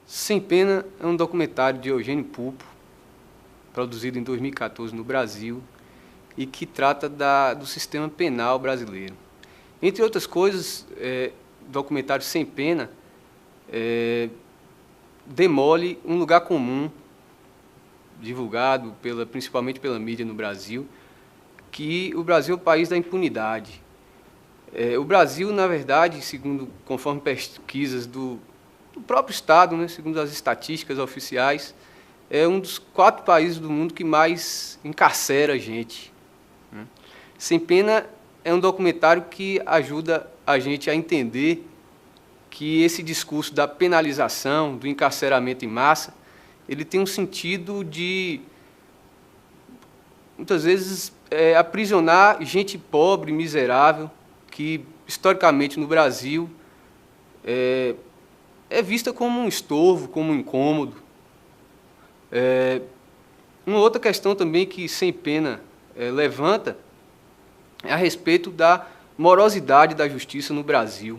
Sem Pena é um documentário de Eugênio Pupo, produzido em 2014 no Brasil, e que trata do sistema penal brasileiro. Entre outras coisas, o documentário Sem Pena demole um lugar comum, divulgado principalmente pela mídia no Brasil, que o Brasil é o país da impunidade. O Brasil, na verdade, conforme pesquisas do próprio Estado, né, segundo as estatísticas oficiais, é um dos 4 países do mundo que mais encarcera gente. Sem Pena é um documentário que ajuda a gente a entender que esse discurso da penalização, do encarceramento em massa, ele tem um sentido de, muitas vezes, aprisionar gente pobre, miserável, que, historicamente, no Brasil, é vista como um estorvo, como um incômodo. Uma outra questão também que Sem Pena levanta é a respeito da morosidade da justiça no Brasil.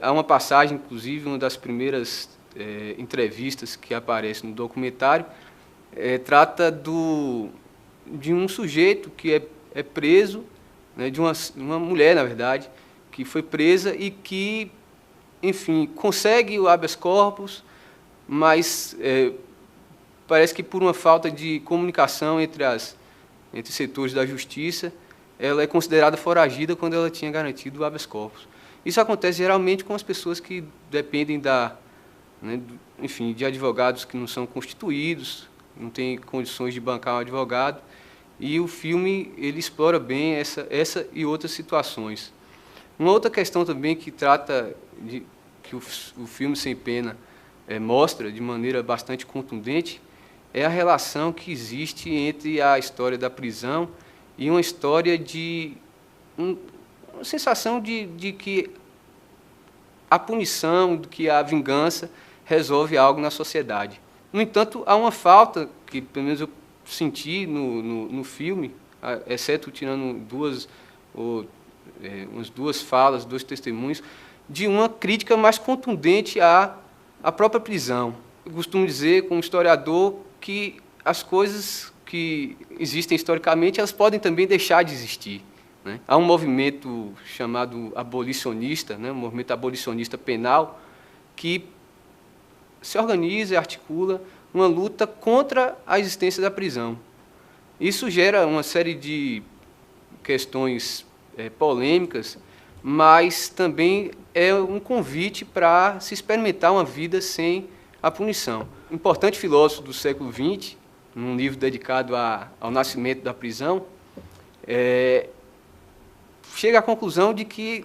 Há uma passagem, inclusive, uma das primeiras entrevistas que aparece no documentário, trata de um sujeito que é preso, né, de uma mulher, na verdade, que foi presa e que, enfim, consegue o habeas corpus, mas parece que por uma falta de comunicação entre setores da justiça, ela é considerada foragida quando ela tinha garantido o habeas corpus. Isso acontece geralmente com as pessoas que dependem enfim, de advogados que não são constituídos, não têm condições de bancar um advogado, e o filme ele explora bem essa e outras situações. Uma outra questão também que que o filme Sem Pena mostra de maneira bastante contundente é a relação que existe entre a história da prisão e uma história uma sensação de que a punição, de que a vingança resolve algo na sociedade. No entanto, há uma falta, que pelo menos eu senti no filme, exceto tirando umas 2 falas, 2 testemunhos, de uma crítica mais contundente à própria prisão. Eu costumo dizer, como historiador, que as coisas que existem historicamente, elas podem também deixar de existir. Há um movimento chamado abolicionista, um movimento abolicionista penal, que se organiza e articula uma luta contra a existência da prisão. Isso gera uma série de questões polêmicas, mas também é um convite para se experimentar uma vida sem a punição. Um importante filósofo do século XX, num livro dedicado ao nascimento da prisão, chega à conclusão de que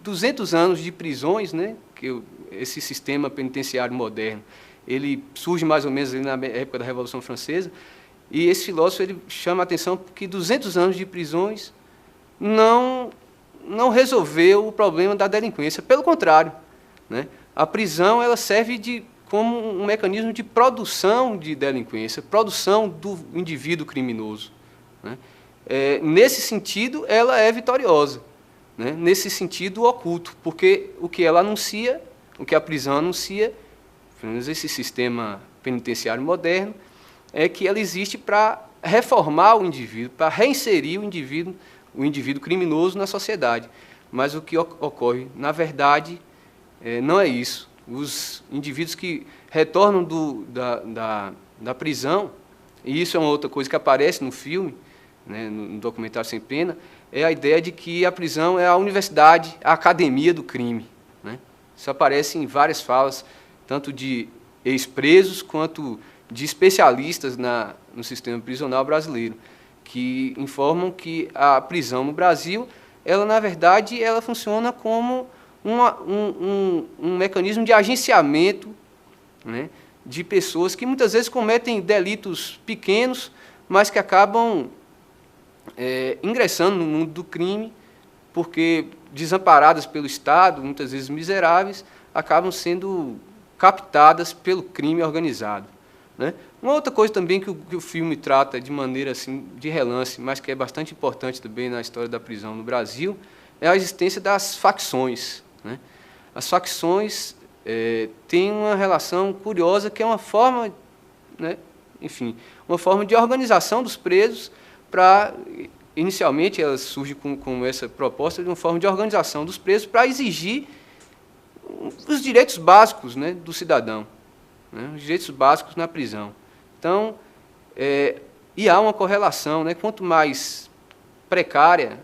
200 anos de prisões, que esse sistema penitenciário moderno, ele surge mais ou menos ali na época da Revolução Francesa, e esse filósofo ele chama a atenção que 200 anos de prisões não resolveu o problema da delinquência. Pelo contrário, a prisão ela serve como um mecanismo de produção de delinquência, produção do indivíduo criminoso. Nesse sentido, ela é vitoriosa, nesse sentido oculto, porque o que ela anuncia, o que a prisão anuncia, pelo menos esse sistema penitenciário moderno, é que ela existe para reformar o indivíduo, para reinserir o indivíduo criminoso na sociedade. Mas o que ocorre, na verdade, não é isso. Os indivíduos que retornam da prisão, e isso é uma outra coisa que aparece no filme, no documentário Sem Pena, é a ideia de que a prisão é a universidade, a academia do crime. Isso aparece em várias falas, tanto de ex-presos quanto de especialistas no sistema prisional brasileiro, que informam que a prisão no Brasil, ela, na verdade, ela funciona como um mecanismo de agenciamento, de pessoas que muitas vezes cometem delitos pequenos, mas que acabam ingressando no mundo do crime, porque, desamparadas pelo Estado, muitas vezes miseráveis, acabam sendo captadas pelo crime organizado, né? Uma outra coisa também que o filme trata de maneira assim, de relance, mas que é bastante importante também na história da prisão no Brasil, é a existência das facções, né? As facções têm uma relação curiosa, que é uma forma, né, enfim, uma forma de organização dos presos para, inicialmente, elas surgem com essa proposta de uma forma de organização dos presos para exigir os direitos básicos, né, do cidadão, né, os direitos básicos na prisão. Então, e há uma correlação, né, quanto mais precária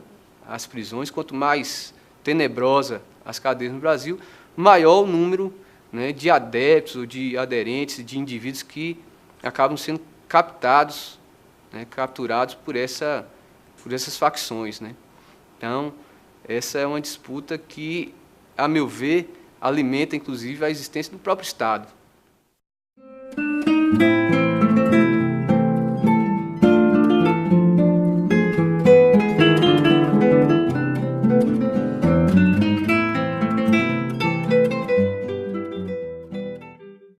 as prisões, quanto mais tenebrosa as cadeias no Brasil, maior o número, né, de adeptos, ou de aderentes, de indivíduos que acabam sendo captados, né, capturados por essas facções, né? Então, essa é uma disputa que, a meu ver, alimenta, inclusive, a existência do próprio Estado.